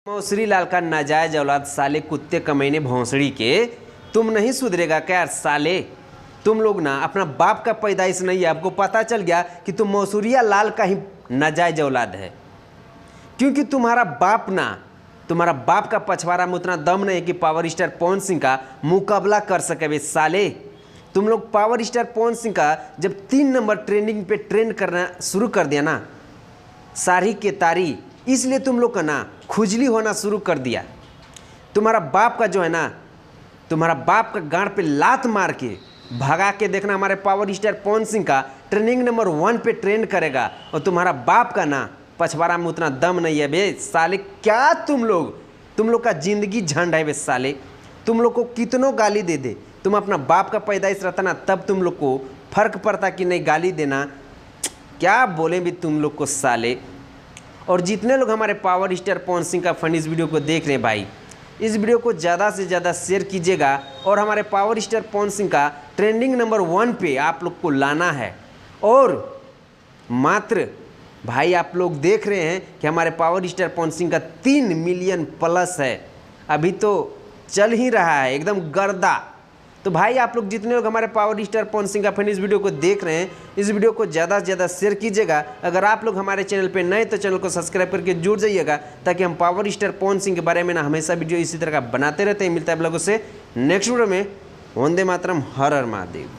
मौसरी लाल का नाजायज औलाद साले कुत्ते कमीने भौंसड़ी के, तुम नहीं सुधरेगा क्या यार साले। तुम लोग ना अपना बाप का पैदाइश नहीं है, आपको पता चल गया कि तुम मौसूरिया लाल का ही नाजायज औलाद है, क्योंकि तुम्हारा बाप का पछवाड़ा में उतना दम नहीं है कि पावर स्टार पवन सिंह का मुकाबला कर सके। वे साले तुम लोग पावर स्टार पवन सिंह का जब 3 नंबर ट्रेंडिंग पे ट्रेंड करना शुरू कर दिया ना, सारी के तारी, इसलिए तुम लोग का ना खुजली होना शुरू कर दिया। तुम्हारा बाप का जो है ना, तुम्हारा बाप का गांड पे लात मार के भगा के देखना, हमारे पावर स्टार पवन सिंह का ट्रेंडिंग नंबर 1 पे ट्रेंड करेगा। और तुम्हारा बाप का ना पछवाड़ा में उतना दम नहीं है बे साले। क्या तुम लोग का जिंदगी झंड है बे साले। तुम लोग को कितनों गाली दे दे, तुम अपना बाप का पैदाइश रहता ना, तब तुम लोग को फर्क पड़ता कि नहीं गाली देना। क्या बोले भी तुम लोग को साले। और जितने लोग हमारे पावर स्टार पवन सिंह का फनी इस वीडियो को देख रहे हैं भाई, इस वीडियो को ज़्यादा से ज़्यादा शेयर कीजिएगा और हमारे पावर स्टार पवन सिंह का ट्रेंडिंग नंबर 1 पे आप लोग को लाना है। और मात्र भाई आप लोग देख रहे हैं कि हमारे पावर स्टार पवन सिंह का 3 मिलियन प्लस है, अभी तो चल ही रहा है एकदम गर्दा। तो भाई आप लोग जितने लोग हमारे पावर स्टार पवन सिंह का फनी इस वीडियो को देख रहे हैं, इस वीडियो को ज़्यादा से ज़्यादा शेयर कीजिएगा। अगर आप लोग हमारे चैनल पे नए तो चैनल को सब्सक्राइब करके जुड़ जाइएगा, ताकि हम पावर स्टार पवन सिंह के बारे में ना हमेशा वीडियो इसी तरह का बनाते रहते हैं। मिलता है आप लोगों से नेक्स्ट वीडियो में। वंदे मातरम, हर हर महादेव।